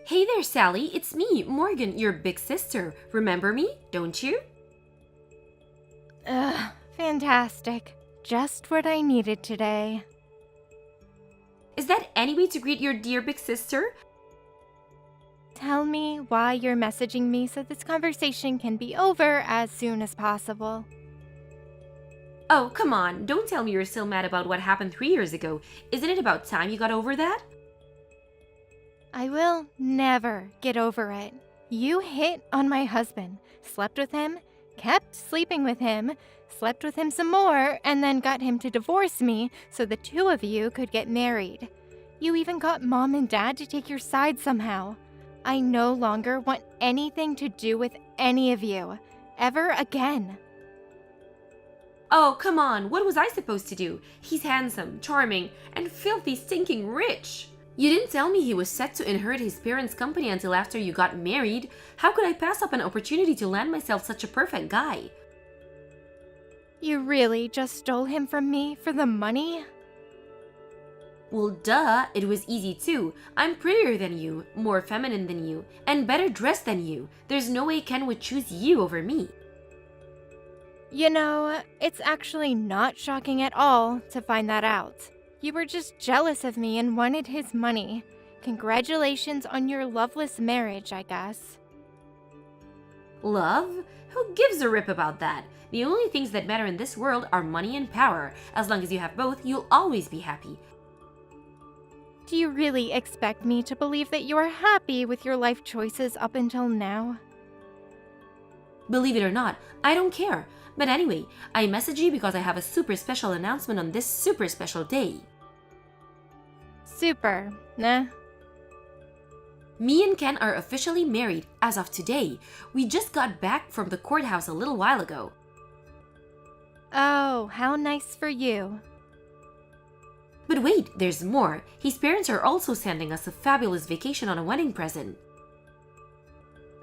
Hey there, Sally. It's me, Morgan, your big sister. Remember me, don't you? Ugh, fantastic. Just what I needed today. Is that any way to greet your dear big sister? Tell me why you're messaging me so this conversation can be over as soon as possible. Oh, come on. Don't tell me you're still mad about what happened 3 years ago. Isn't it about time you got over that? I will never get over it. You hit on my husband, slept with him, kept sleeping with him, slept with him some more, and then got him to divorce me so the two of you could get married. You even got mom and dad to take your side somehow. I no longer want anything to do with any of you, ever again. Oh, come on. What was I supposed to do? He's handsome, charming, and filthy stinking rich. You didn't tell me he was set to inherit his parents' company until after you got married. How could I pass up an opportunity to land myself such a perfect guy? You really just stole him from me for the money? Well, duh, it was easy too. I'm prettier than you, more feminine than you, and better dressed than you. There's no way Ken would choose you over me. You know, it's actually not shocking at all to find that out. You were just jealous of me and wanted his money. Congratulations on your loveless marriage, I guess. Love? Who gives a rip about that? The only things that matter in this world are money and power. As long as you have both, you'll always be happy. Do you really expect me to believe that you are happy with your life choices up until now? Believe it or not, I don't care. But anyway, I message you because I have a super special announcement on this super special day. Super, nah. Me and Ken are officially married as of today. We just got back from the courthouse a little while ago. Oh, how nice for you. But wait, there's more. His parents are also sending us a fabulous vacation on a wedding present.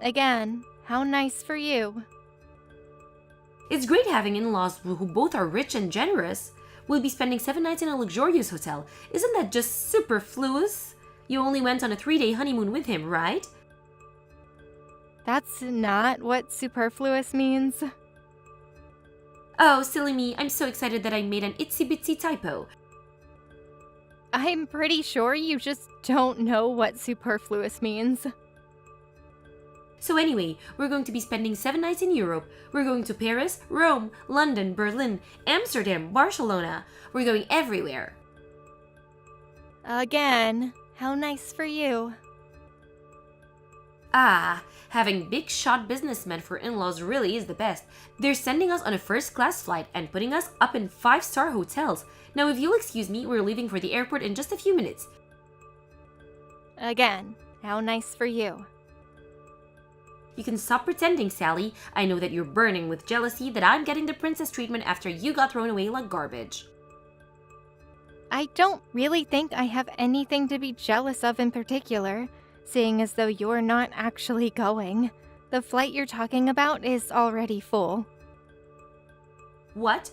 Again, how nice for you. It's great having in-laws who both are rich and generous. We'll be spending 7 nights in a luxurious hotel. Isn't that just superfluous? You only went on a 3-day honeymoon with him, right? That's not what superfluous means. Oh, silly me. I'm so excited that I made an itsy-bitsy typo. I'm pretty sure you just don't know what superfluous means. So anyway, we're going to be spending 7 nights in Europe. We're going to Paris, Rome, London, Berlin, Amsterdam, Barcelona. We're going everywhere. Again, how nice for you. Ah, having big shot businessmen for in-laws really is the best. They're sending us on a first-class flight and putting us up in 5-star hotels. Now if you'll excuse me, we're leaving for the airport in just a few minutes. Again, how nice for you. You can stop pretending, Sally. I know that you're burning with jealousy that I'm getting the princess treatment after you got thrown away like garbage. I don't really think I have anything to be jealous of in particular, seeing as though you're not actually going. The flight you're talking about is already full. What?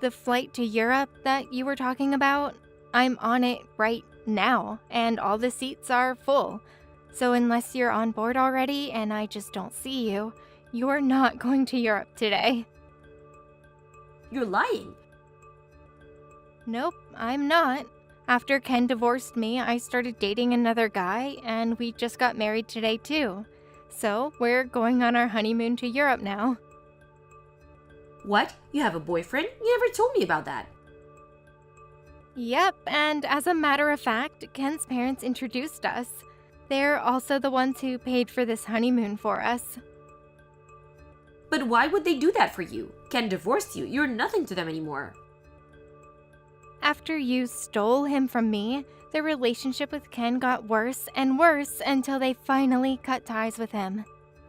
The flight to Europe that you were talking about? I'm on it right now, and all the seats are full. So unless you're on board already and I just don't see you, you're not going to Europe today. You're lying. Nope, I'm not. After Ken divorced me, I started dating another guy, and we just got married today too. So we're going on our honeymoon to Europe now. What? You have a boyfriend? You never told me about that. Yep, and as a matter of fact, Ken's parents introduced us. They're also the ones who paid for this honeymoon for us. But why would they do that for you? Ken divorced you. You're nothing to them anymore. After you stole him from me, their relationship with Ken got worse and worse until they finally cut ties with him.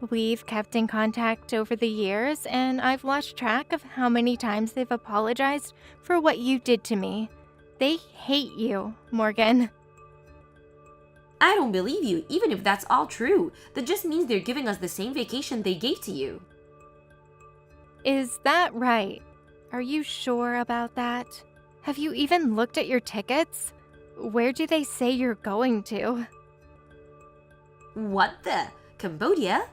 We've kept in contact over the years, and I've lost track of how many times they've apologized for what you did to me. They hate you, Morgan. I don't believe you, even if that's all true. That just means they're giving us the same vacation they gave to you. Is that right? Are you sure about that? Have you even looked at your tickets? Where do they say you're going to? What the? Cambodia?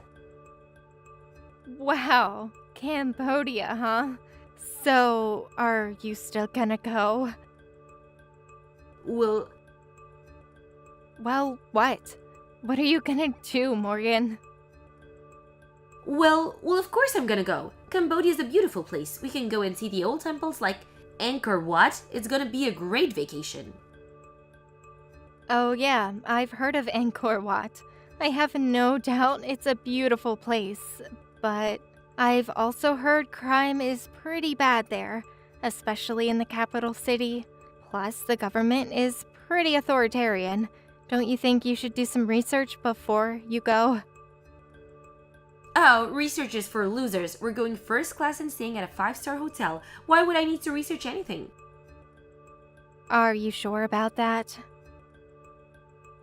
Wow, Cambodia, huh? So, are you still gonna go? Well, Well, what? What are you gonna do, Morgan? well, of course I'm gonna go. Cambodia is a beautiful place. We can go and see the old temples like Angkor Wat. It's gonna be a great vacation. Oh, yeah, I've heard of Angkor Wat. I have no doubt it's a beautiful place, but I've also heard crime is pretty bad there, especially in the capital city. Plus, the government is pretty authoritarian. Don't you think you should do some research before you go? Oh, research is for losers. We're going first class and staying at a 5-star hotel. Why would I need to research anything? Are you sure about that?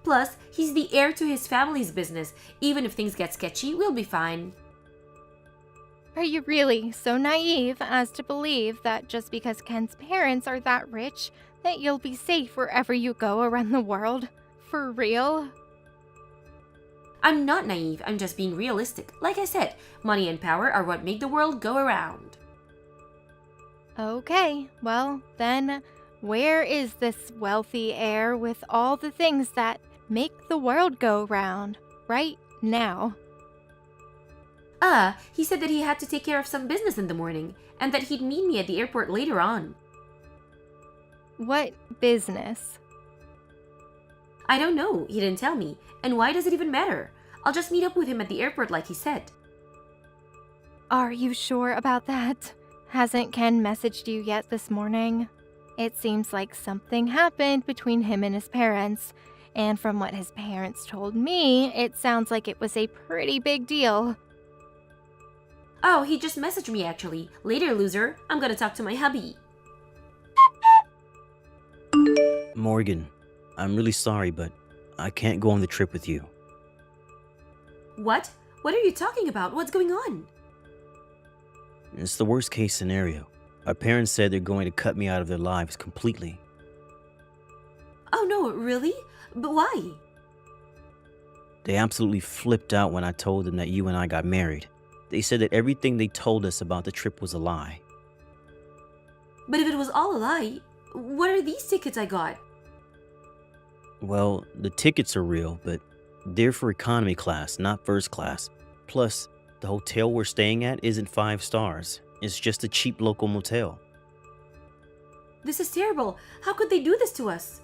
Plus, he's the heir to his family's business. Even if things get sketchy, we'll be fine. Are you really so naive as to believe that just because Ken's parents are that rich, that you'll be safe wherever you go around the world? For real? I'm not naive, I'm just being realistic. Like I said, money and power are what make the world go around. Okay, well, then, where is this wealthy heir with all the things that make the world go round right now? He said that he had to take care of some business in the morning, and that he'd meet me at the airport later on. What business? I don't know, he didn't tell me. And why does it even matter? I'll just meet up with him at the airport like he said. Are you sure about that? Hasn't Ken messaged you yet this morning? It seems like something happened between him and his parents, and from what his parents told me, it sounds like it was a pretty big deal. Oh, he just messaged me actually. Later, loser. I'm gonna talk to my hubby. Morgan, I'm really sorry, but I can't go on the trip with you. What? What are you talking about? What's going on? It's the worst case scenario. Our parents said they're going to cut me out of their lives completely. Oh no, really? But why? They absolutely flipped out when I told them that you and I got married. They said that everything they told us about the trip was a lie. But if it was all a lie, what are these tickets I got? Well, the tickets are real, but they're for economy class, not first class. Plus, the hotel we're staying at isn't 5 stars. It's just a cheap local motel. This is terrible. How could they do this to us?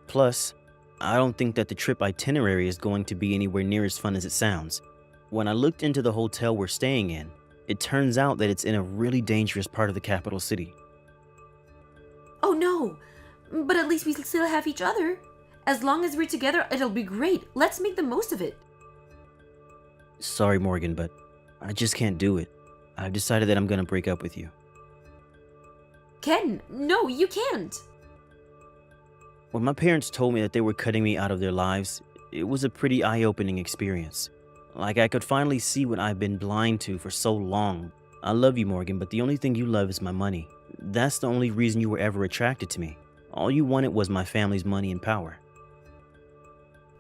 Plus, I don't think that the trip itinerary is going to be anywhere near as fun as it sounds. When I looked into the hotel we're staying in, it turns out that it's in a really dangerous part of the capital city. Oh no! But at least we still have each other. As long as we're together, it'll be great. Let's make the most of it. Sorry, Morgan, but I just can't do it. I've decided that I'm gonna break up with you. Ken, no, you can't. When my parents told me that they were cutting me out of their lives, it was a pretty eye-opening experience. Like I could finally see what I've been blind to for so long. I love you, Morgan, but the only thing you love is my money. That's the only reason you were ever attracted to me. All you wanted was my family's money and power.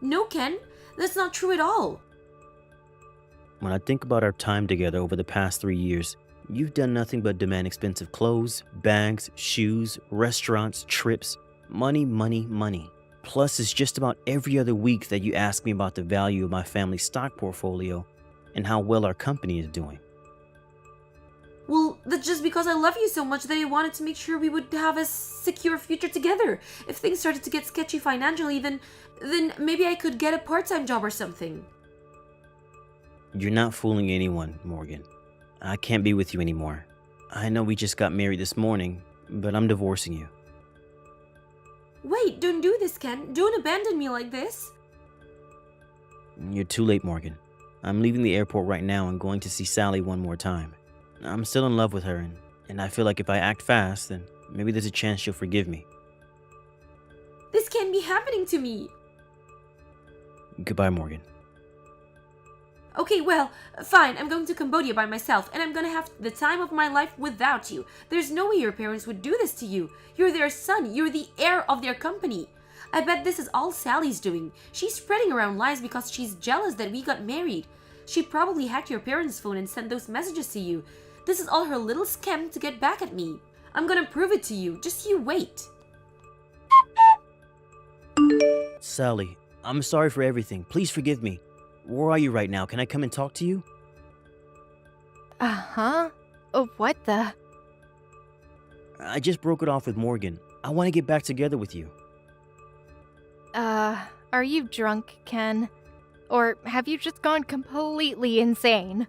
No, Ken, that's not true at all. When I think about our time together over the past 3 years, you've done nothing but demand expensive clothes, bags, shoes, restaurants, trips, money, money, money. Plus, it's just about every other week that you ask me about the value of my family's stock portfolio and how well our company is doing. Well, that's just because I love you so much that I wanted to make sure we would have a secure future together. If things started to get sketchy financially, then maybe I could get a part-time job or something. You're not fooling anyone, Morgan. I can't be with you anymore. I know we just got married this morning, but I'm divorcing you. Wait, don't do this, Ken. Don't abandon me like this. You're too late, Morgan. I'm leaving the airport right now and going to see Sally one more time. I'm still in love with her, and I feel like if I act fast, then maybe there's a chance she'll forgive me. This can't be happening to me. Goodbye, Morgan. Okay, well, fine. I'm going to Cambodia by myself, and I'm gonna have the time of my life without you. There's no way your parents would do this to you. You're their son. You're the heir of their company. I bet this is all Sally's doing. She's spreading around lies because she's jealous that we got married. She probably hacked your parents' phone and sent those messages to you. This is all her little scam to get back at me. I'm gonna prove it to you. Just you wait. Sally, I'm sorry for everything. Please forgive me. Where are you right now? Can I come and talk to you? Uh-huh. Oh, what the? I just broke it off with Morgan. I want to get back together with you. Are you drunk, Ken? Or have you just gone completely insane?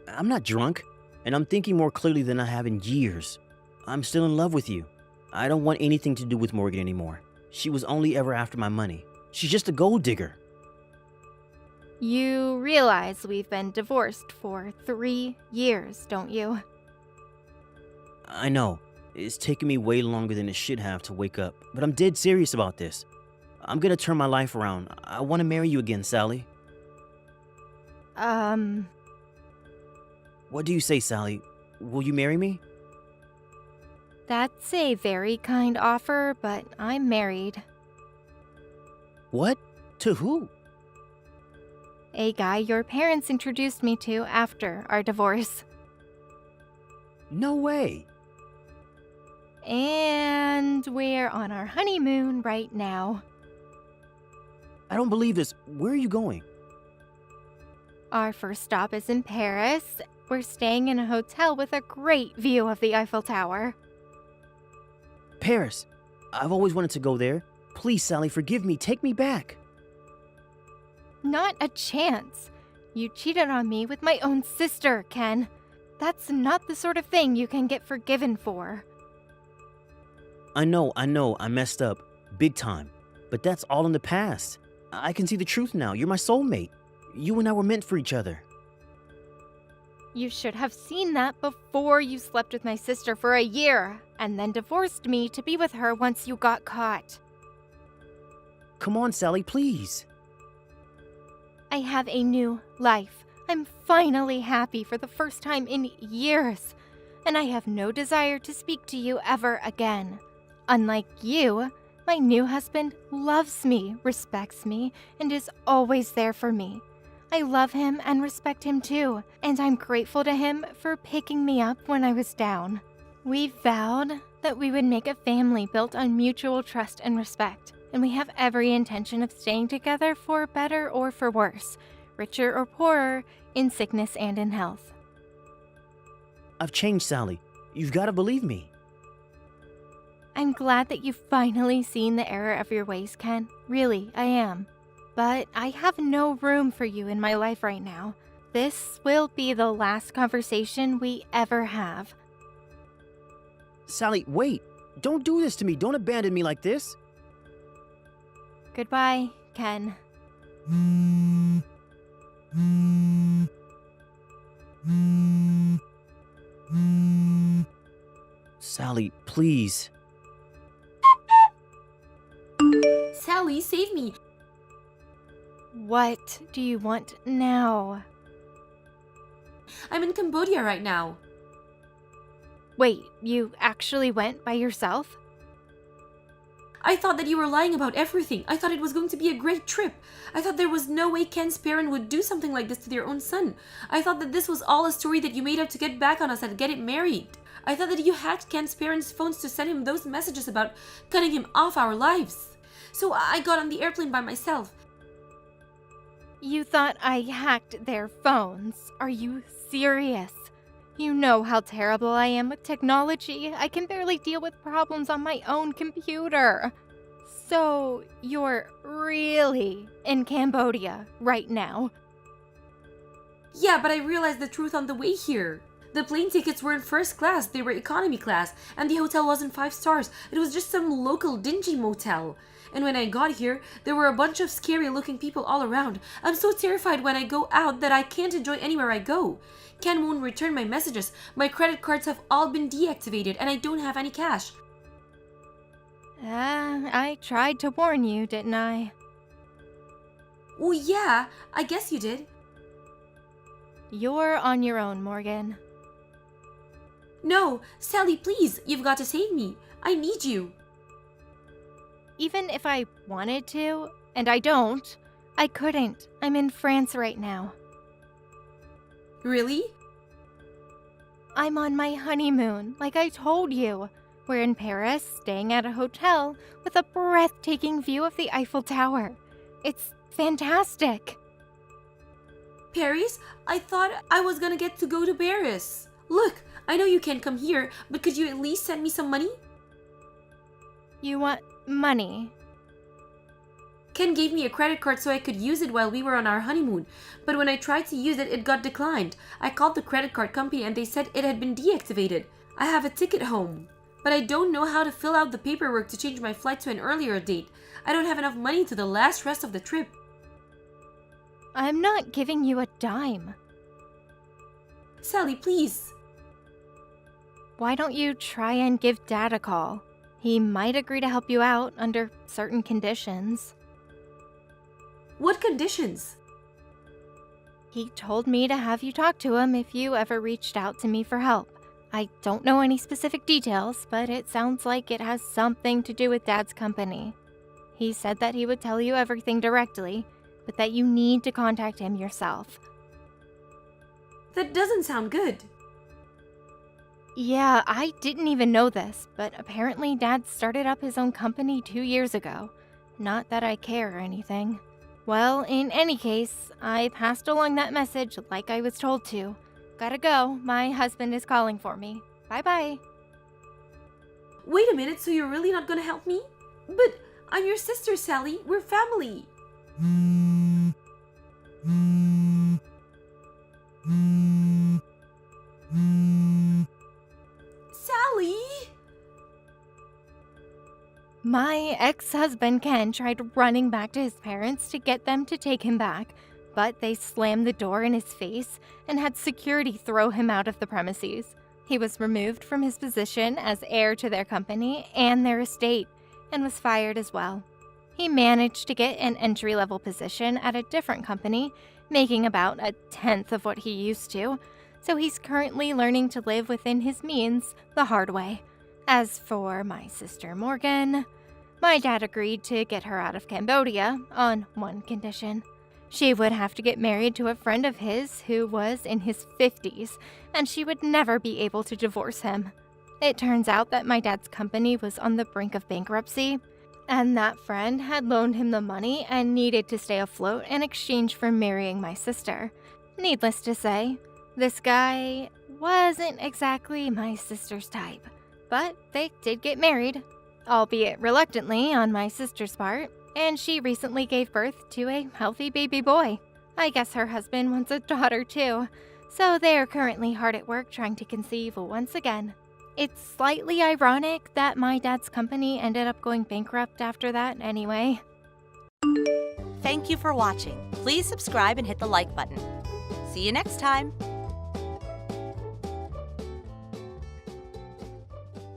I'm not drunk, and I'm thinking more clearly than I have in years. I'm still in love with you. I don't want anything to do with Morgan anymore. She was only ever after my money. She's just a gold digger. You realize we've been divorced for 3 years, don't you? I know. It's taken me way longer than it should have to wake up, but I'm dead serious about this. I'm gonna turn my life around. I want to marry you again, Sally. What do you say, Sally? Will you marry me? That's a very kind offer, but I'm married. What? To who? A guy your parents introduced me to after our divorce. No way. And we're on our honeymoon right now. I don't believe this. Where are you going? Our first stop is in Paris. We're staying in a hotel with a great view of the Eiffel Tower. Paris. I've always wanted to go there. Please, Sally, forgive me. Take me back. Not a chance. You cheated on me with my own sister, Ken. That's not the sort of thing you can get forgiven for. I know, I messed up. Big time. But that's all in the past. I can see the truth now. You're my soulmate. You and I were meant for each other. You should have seen that before you slept with my sister for a year, and then divorced me to be with her once you got caught. Come on, Sally, please. I have a new life. I'm finally happy for the first time in years, and I have no desire to speak to you ever again. Unlike you, my new husband loves me, respects me, and is always there for me. I love him and respect him too, and I'm grateful to him for picking me up when I was down. We vowed that we would make a family built on mutual trust and respect, and we have every intention of staying together for better or for worse, richer or poorer, in sickness and in health. I've changed, Sally. You've got to believe me. I'm glad that you've finally seen the error of your ways, Ken. Really, I am. But I have no room for you in my life right now. This will be the last conversation we ever have. Sally, wait. Don't do this to me. Don't abandon me like this. Goodbye, Ken. Sally, please. Sally, save me. What do you want now? I'm in Cambodia right now. Wait, you actually went by yourself? I thought that you were lying about everything. I thought it was going to be a great trip. I thought there was no way Ken's parent would do something like this to their own son. I thought that this was all a story that you made up to get back on us and get it married. I thought that you hacked Ken's parents' phones to send him those messages about cutting him off our lives. So I got on the airplane by myself. You thought I hacked their phones? Are you serious? You know how terrible I am with technology. I can barely deal with problems on my own computer. So, you're really in Cambodia right now? Yeah, but I realized the truth on the way here. The plane tickets were in first class, they were economy class, and the hotel wasn't 5 stars. It was just some local dingy motel. And when I got here, there were a bunch of scary looking people all around. I'm so terrified when I go out that I can't enjoy anywhere I go. Ken won't return my messages. My credit cards have all been deactivated and I don't have any cash. I tried to warn you, didn't I? Oh yeah, I guess you did. You're on your own, Morgan. No, Sally, please, you've got to save me. I need you. even if I wanted to, and I don't, I couldn't. I'm in France right now. Really? I'm on my honeymoon, like I told you. We're in Paris, staying at a hotel with a breathtaking view of the Eiffel Tower. It's fantastic. Paris? I thought I was gonna get to go to Paris. Look, I know you can't come here, but could you at least send me some money? You want money? Ken gave me a credit card so I could use it while we were on our honeymoon, but when I tried to use it, it got declined. I called the credit card company and they said it had been deactivated. I have a ticket home, but I don't know how to fill out the paperwork to change my flight to an earlier date. I don't have enough money to the last rest of the trip. I'm not giving you a dime. Sally, please. Why don't you try and give Dad a call? He might agree to help you out under certain conditions. What conditions? He told me to have you talk to him if you ever reached out to me for help. I don't know any specific details, but it sounds like it has something to do with Dad's company. He said that he would tell you everything directly, but that you need to contact him yourself. That doesn't sound good. Yeah, I didn't even know this, but apparently Dad started up his own company 2 years ago. Not that I care or anything. Well, in any case, I passed along that message like I was told to. Gotta go, my husband is calling for me. Bye-bye. Wait a minute, so you're really not gonna help me? But I'm your sister, Sally. We're family. Sally! My ex-husband Ken tried running back to his parents to get them to take him back, but they slammed the door in his face and had security throw him out of the premises. He was removed from his position as heir to their company and their estate, and was fired as well. He managed to get an entry-level position at a different company, making about 1/10 of what he used to, so he's currently learning to live within his means the hard way. As for my sister Morgan, my dad agreed to get her out of Cambodia on one condition. She would have to get married to a friend of his who was in his 50s, and she would never be able to divorce him. It turns out that my dad's company was on the brink of bankruptcy, and that friend had loaned him the money and needed to stay afloat in exchange for marrying my sister. Needless to say, this guy wasn't exactly my sister's type, but they did get married, albeit reluctantly on my sister's part, and she recently gave birth to a healthy baby boy. I guess her husband wants a daughter too, so they are currently hard at work trying to conceive once again. It's slightly ironic that my dad's company ended up going bankrupt after that anyway. Thank you for watching. Please subscribe and hit the like button. See you next time.